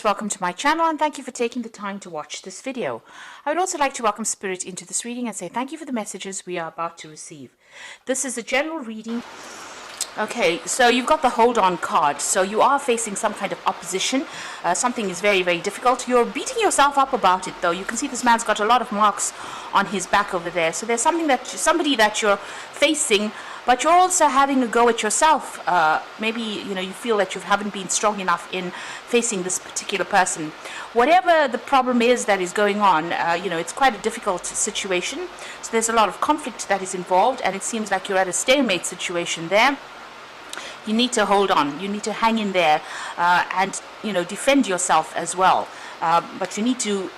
Welcome to my channel and thank you for taking the time to watch this video. I would also like to welcome Spirit into this reading and say thank you for the messages we are about to receive. This is a general reading. Okay, so you've got the hold on card. So you are facing some kind of opposition. Something is very, very difficult. You're beating yourself up about it though. You can see this man's got a lot of marks on his back over there. So there's somebody that you're facing, but you're also having a go at yourself. Maybe you feel that you haven't been strong enough in facing this particular person. Whatever the problem is that is going on, it's quite a difficult situation. So there's a lot of conflict that is involved, and it seems like you're at a stalemate situation there. You need to hold on. You need to hang in there and defend yourself as well. But you need to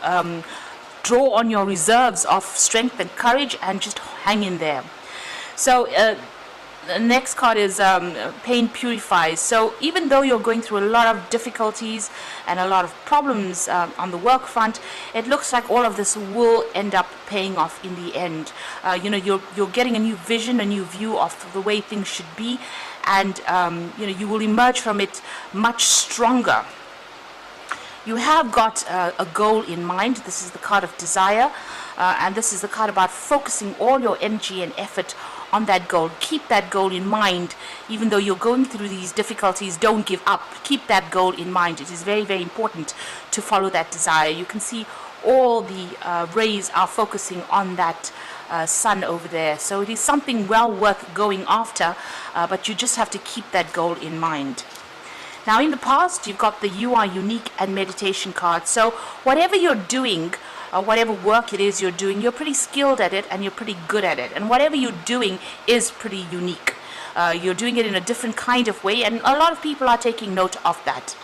draw on your reserves of strength and courage and just hang in there. So the next card is Pain Purifies. So even though you're going through a lot of difficulties and a lot of problems on the work front, it looks like all of this will end up paying off in the end. You're getting a new vision, a new view of the way things should be, and you will emerge from it much stronger. You have got a goal in mind. This is the card of desire, and this is the card about focusing all your energy and effort on that goal. Keep that goal in mind. Even though you're going through these difficulties, don't give up. Keep that goal in mind. It is very, very important to follow that desire. You can see all the rays are focusing on that sun over there. So it is something well worth going after, but you just have to keep that goal in mind. Now in the past, you've got the You Are Unique and Meditation card. So whatever you're doing, whatever work it is you're doing, you're pretty skilled at it and you're pretty good at it. And whatever you're doing is pretty unique. You're doing it in a different kind of way, and a lot of people are taking note of that.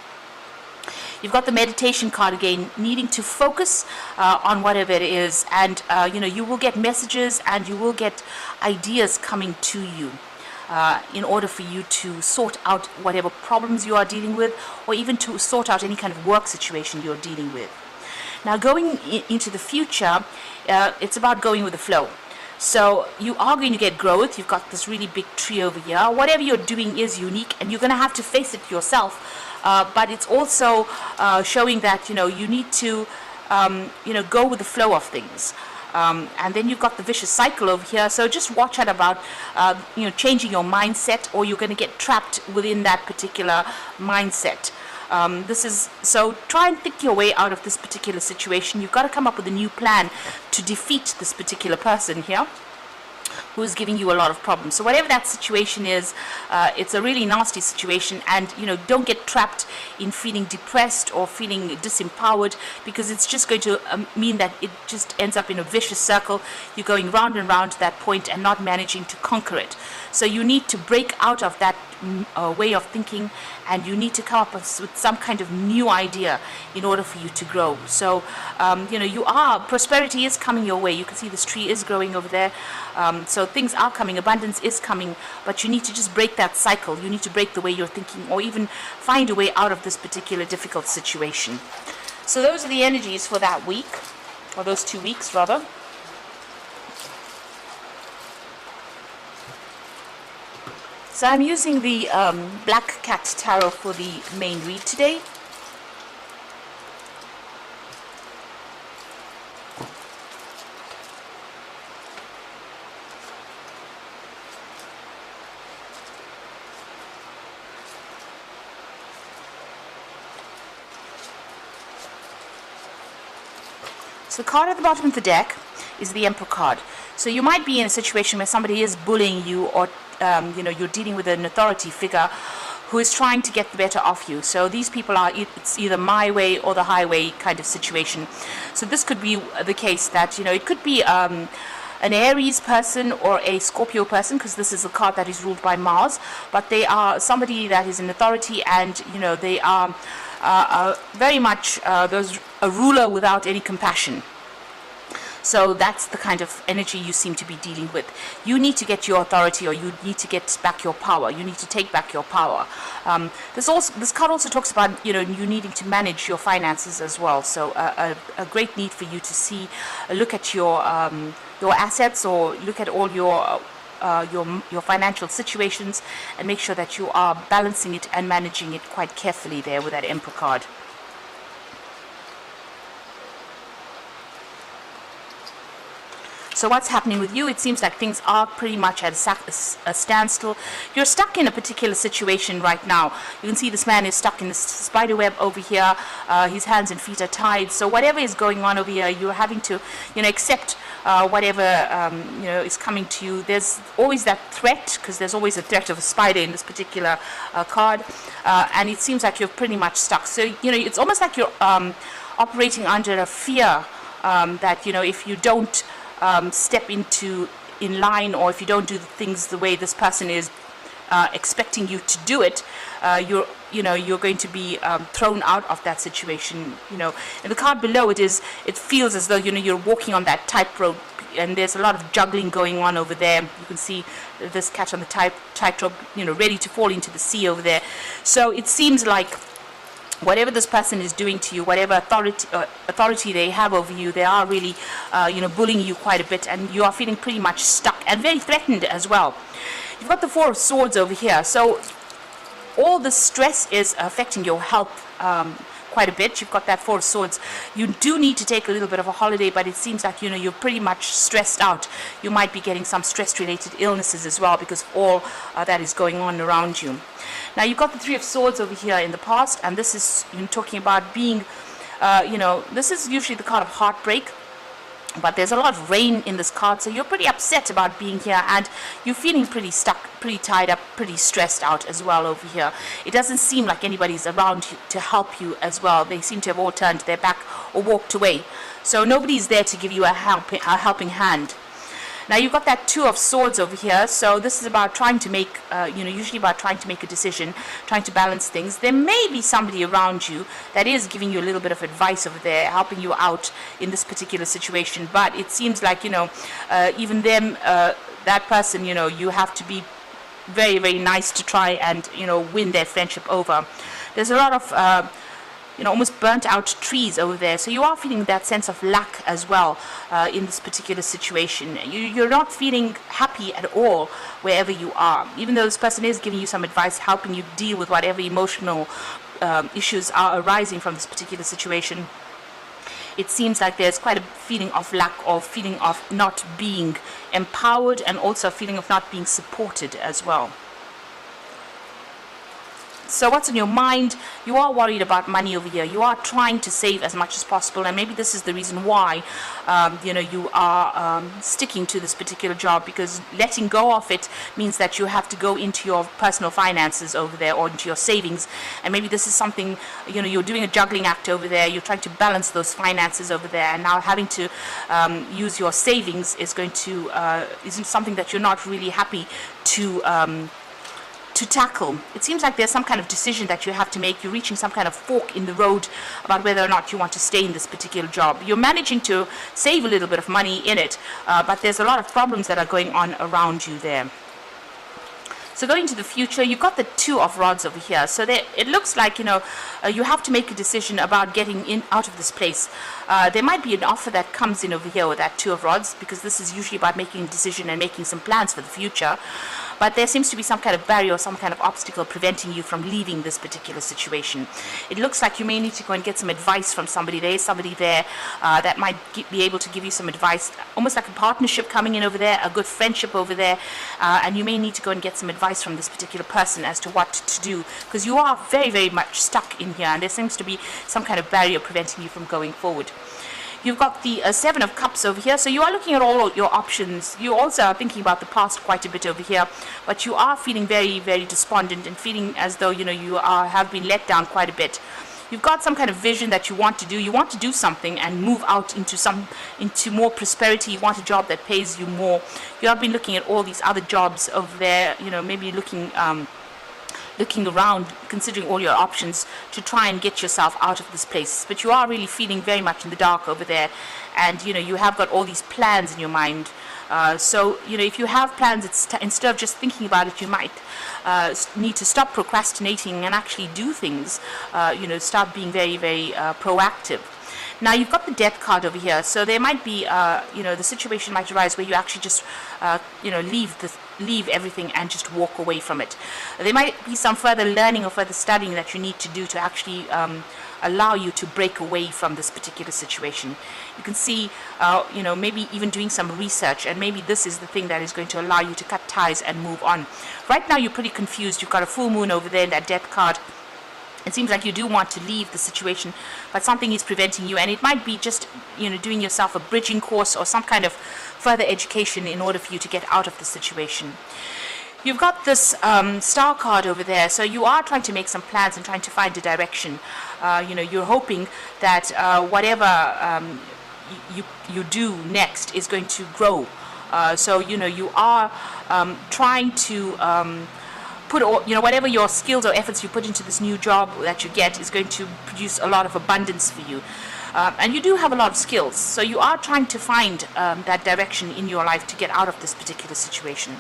You've got the meditation card again, needing to focus on whatever it is, and you will get messages and you will get ideas coming to you in order for you to sort out whatever problems you are dealing with, or even to sort out any kind of work situation you're dealing with. Now going into the future, it's about going with the flow. So you are going to get growth. You've got this really big tree over here. Whatever you're doing is unique, and you're going to have to face it yourself. But it's also showing that you need to go with the flow of things. And then you've got the vicious cycle over here. So just watch out about changing your mindset, or you're going to get trapped within that particular mindset. So try and think your way out of this particular situation. You've got to come up with a new plan to defeat this particular person here who is giving you a lot of problems. So whatever that situation is, it's a really nasty situation, and don't get trapped in feeling depressed or feeling disempowered, because it's just going to mean that it just ends up in a vicious circle. You're going round and round to that point and not managing to conquer it. So you need to break out of that way of thinking, and you need to come up with some kind of new idea in order for you to grow. So prosperity is coming your way. You can see this tree is growing over there. So things are coming, abundance is coming, but you need to just break that cycle. You need to break the way you're thinking, or even find a way out of this particular difficult situation. So those are the energies for that week, or those 2 weeks rather. So I'm using the Black Cat Tarot for the main read today. So the card at the bottom of the deck is the Emperor card. So you might be in a situation where somebody is bullying you, or you're dealing with an authority figure who is trying to get the better of you. So these people it's either my way or the highway kind of situation. So this could be the case that it could be an Aries person or a Scorpio person, because this is a card that is ruled by Mars, but they are somebody that is in authority, and they are very much a ruler without any compassion. So that's the kind of energy you seem to be dealing with. You need to get your authority, or you need to get back your power. You need to take back your power. This card also talks about you needing to manage your finances as well. So a great need for you to look at your assets, or look at all your financial situations, and make sure that you are balancing it and managing it quite carefully there with that Emperor card. So what's happening with you? It seems like things are pretty much at a standstill. You're stuck in a particular situation right now. You can see this man is stuck in this spider web over here. His hands and feet are tied. So whatever is going on over here, you're having to, accept whatever is coming to you. There's always that threat, because there's always a threat of a spider in this particular card, and it seems like you're pretty much stuck. So it's almost like you're operating under a fear that if you don't step in line, or if you don't do the things the way this person is expecting you to do it, you're going to be thrown out of that situation. In the card below, it feels as though you're walking on that tightrope, and there's a lot of juggling going on over there. You can see this cat on the tightrope, ready to fall into the sea over there. So it seems like whatever this person is doing to you, whatever authority they have over you, they are really, bullying you quite a bit, and you are feeling pretty much stuck and very threatened as well. You've got the Four of Swords over here, so all the stress is affecting your health quite a bit. You've got that Four of Swords. You do need to take a little bit of a holiday, but it seems like you're pretty much stressed out. You might be getting some stress-related illnesses as well, because all that is going on around you. Now you've got the Three of Swords over here in the past, and this is talking about being, this is usually the card of heartbreak. But there's a lot of rain in this card, so you're pretty upset about being here, and you're feeling pretty stuck, pretty tied up, pretty stressed out as well over here. It doesn't seem like anybody's around you to help you as well. They seem to have all turned their back or walked away. So nobody's there to give you a helping hand. Now you've got that Two of Swords over here, so this is about trying to make, usually about trying to make a decision, trying to balance things. There may be somebody around you that is giving you a little bit of advice over there, helping you out in this particular situation, but it seems like, even them, that person, you have to be very, very nice to try and, win their friendship over. There's a lot of almost burnt out trees over there, so you are feeling that sense of lack as well in this particular situation. You're not feeling happy at all wherever you are, even though this person is giving you some advice, helping you deal with whatever emotional issues are arising from this particular situation. It seems like there's quite a feeling of lack, or feeling of not being empowered, and also a feeling of not being supported as well. So what's in your mind? You are worried about money over here. You are trying to save as much as possible, and maybe this is the reason why you are sticking to this particular job, because letting go of it means that you have to go into your personal finances over there, or into your savings. And maybe this is something, you're doing a juggling act over there. You're trying to balance those finances over there, and now having to use your savings is isn't something that you're not really happy to tackle. It seems like there's some kind of decision that you have to make. You're reaching some kind of fork in the road about whether or not you want to stay in this particular job. You're managing to save a little bit of money in it, but there's a lot of problems that are going on around you there. So going into the future, you've got the Two of Rods over here. So it looks like, you have to make a decision about getting out of this place. There might be an offer that comes in over here with that Two of Rods, because this is usually about making a decision and making some plans for the future. But there seems to be some kind of barrier or some kind of obstacle preventing you from leaving this particular situation. It looks like you may need to go and get some advice from somebody. There is somebody there that might be able to give you some advice, almost like a partnership coming in over there, a good friendship over there, and you may need to go and get some advice from this particular person as to what to do, because you are very, very much stuck in here, and there seems to be some kind of barrier preventing you from going forward. You've got the Seven of Cups over here, so you are looking at all your options. You also are thinking about the past quite a bit over here, but you are feeling very, very despondent and feeling as though you have been let down quite a bit. You've got some kind of vision that you want to do. You want to do something and move out into more prosperity. You want a job that pays you more. You have been looking at all these other jobs over there. Maybe looking around, considering all your options to try and get yourself out of this place. But you are really feeling very much in the dark over there, and you have got all these plans in your mind. So if you have plans, instead of just thinking about it, you might need to stop procrastinating and actually do things. Start being very, very proactive. Now you've got the Death card over here, so there might be, the situation might arise where you actually just, leave everything and just walk away from it. There might be some further learning or further studying that you need to do to actually allow you to break away from this particular situation. You can see, maybe even doing some research, and maybe this is the thing that is going to allow you to cut ties and move on. Right now you're pretty confused. You've got a full moon over there in that death card. It seems like you do want to leave the situation, but something is preventing you, and it might be just, doing yourself a bridging course or some kind of further education in order for you to get out of the situation. You've got this star card over there, so you are trying to make some plans and trying to find a direction. You're hoping that whatever you do next is going to grow. So you are trying to put all, whatever your skills or efforts you put into this new job that you get is going to produce a lot of abundance for you. And you do have a lot of skills, so you are trying to find that direction in your life to get out of this particular situation.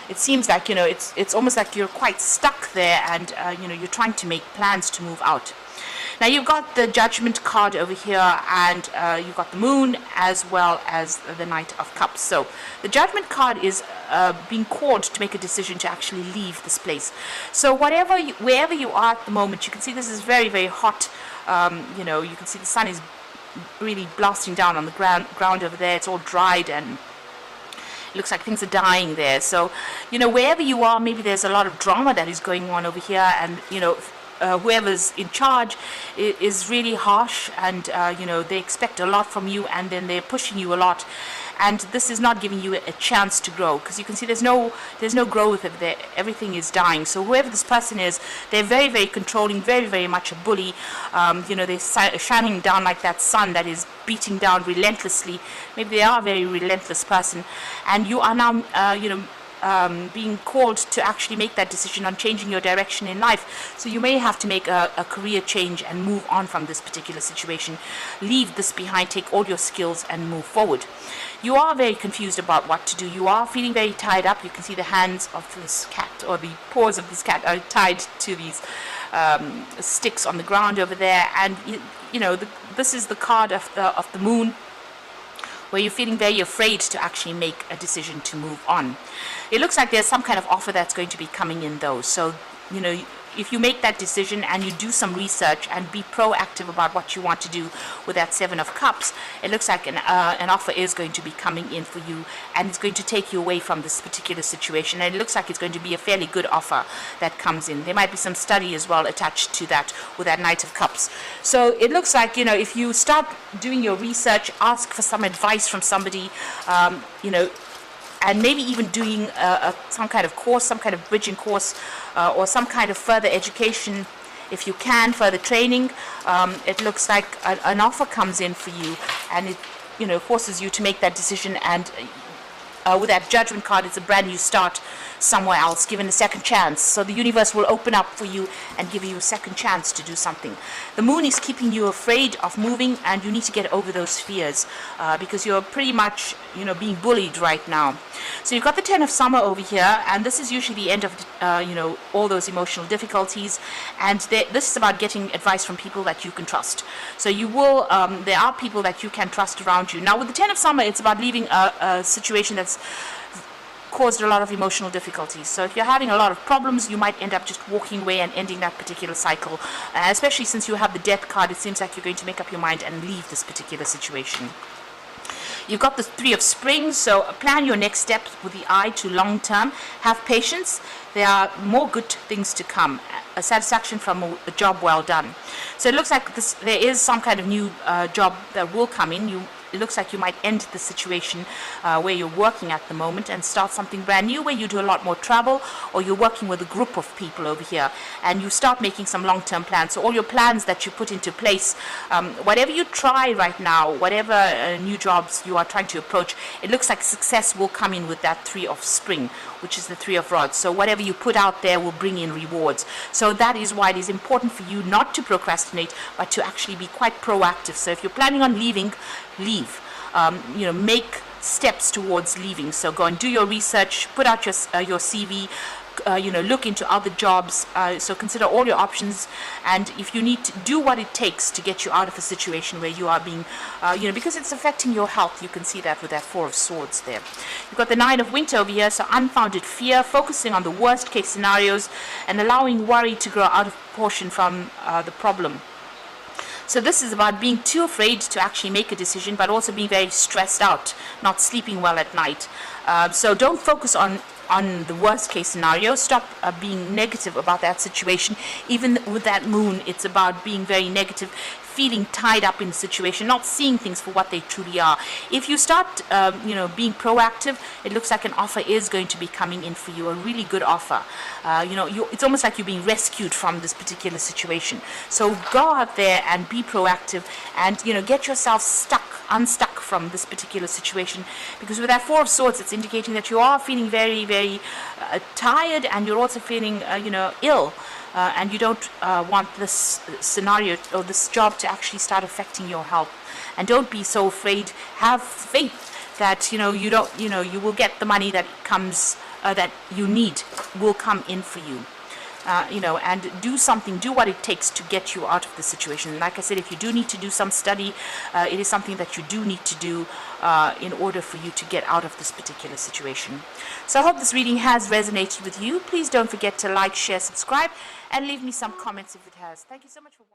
It seems like, it's almost like you're quite stuck there, and, you're trying to make plans to move out. Now you've got the Judgment card over here, and you've got the Moon as well as the Knight of Cups. So the Judgment card is being called to make a decision to actually leave this place. So wherever you are at the moment, you can see this is very, very hot. You can see the sun is really blasting down on the ground over there. It's all dried, and it looks like things are dying there. So, wherever you are, maybe there's a lot of drama that is going on over here, and, whoever's in charge is really harsh, and, they expect a lot from you, and then they're pushing you a lot. And this is not giving you a chance to grow, because you can see there's no growth over there. Everything is dying. So whoever this person is, they're very, very controlling, very, very much a bully. They're shining down like that sun that is beating down relentlessly. Maybe they are a very relentless person, and you are now being called to actually make that decision on changing your direction in life. So you may have to make a career change and move on from this particular situation. Leave this behind, take all your skills and move forward. You are very confused about what to do. You are feeling very tied up. You can see the hands of this cat, or the paws of this cat, are tied to these sticks on the ground over there. And this is the card of the Moon, where you're feeling very afraid to actually make a decision to move on. It looks like there's some kind of offer that's going to be coming in though. So, if you make that decision and you do some research and be proactive about what you want to do with that Seven of Cups, it looks like an offer is going to be coming in for you, and it's going to take you away from this particular situation. And it looks like it's going to be a fairly good offer that comes in. There might be some study as well attached to that with that Knight of Cups. So it looks like, if you start doing your research, ask for some advice from somebody, and maybe even doing some kind of course, some kind of bridging course, or some kind of further education, if you can, further training. It looks like an offer comes in for you, and it forces you to make that decision. And with that Judgment card, it's a brand new start somewhere else, given a second chance. So the universe will open up for you and give you a second chance to do something. The Moon is keeping you afraid of moving, and you need to get over those fears, because you're pretty much being bullied right now. So you've got the Ten of Summer over here, and this is usually the end of all those emotional difficulties, and this is about getting advice from people that you can trust. So you will there are people that you can trust around you. Now with the Ten of Summer, it's about leaving a situation that's caused a lot of emotional difficulties. So if you're having a lot of problems, you might end up just walking away and ending that particular cycle. Especially since you have the Death card, it seems like you're going to make up your mind and leave this particular situation. You've got the Three of Springs, so plan your next steps with the eye to long term. Have patience. There are more good things to come. A satisfaction from a job well done. So it looks like there is some kind of new job that will come in. It looks like you might end the situation where you're working at the moment and start something brand new where you do a lot more travel, or you're working with a group of people over here and you start making some long-term plans. So all your plans that you put into place, whatever you try right now, whatever new jobs you are trying to approach, it looks like success will come in with that Three of Spring, which is the Three of Rods. So whatever you put out there will bring in rewards. So that is why it is important for you not to procrastinate, but to actually be quite proactive. So if you're planning on leaving, leave. Make steps towards leaving. So go and do your research, put out your CV, look into other jobs. So consider all your options, and if you need to do what it takes to get you out of a situation where you are being, because it's affecting your health. You can see that with that Four of Swords there. You've got the Nine of Winter over here, so unfounded fear, focusing on the worst case scenarios and allowing worry to grow out of proportion from the problem. So this is about being too afraid to actually make a decision, but also being very stressed out, not sleeping well at night. So don't focus on the worst case scenario. Stop being negative about that situation. Even with that moon, it's about being very negative, feeling tied up in the situation, not seeing things for what they truly are. If you start being proactive, it looks like an offer is going to be coming in for you, a really good offer. It's almost like you're being rescued from this particular situation. So go out there and be proactive, and get yourself unstuck from this particular situation, because with that Four of Swords, it's indicating that you are feeling very, very tired, and you're also feeling ill, and you don't want this scenario or this job to actually start affecting your health. And don't be so afraid. Have faith that you will get the money that comes that you need will come in for you. And do what it takes to get you out of the situation. Like I said, if you do need to do some study, it is something that you do need to do in order for you to get out of this particular situation. So I hope this reading has resonated with you. Please don't forget to like, share, subscribe, and leave me some comments if it has. Thank you so much for watching.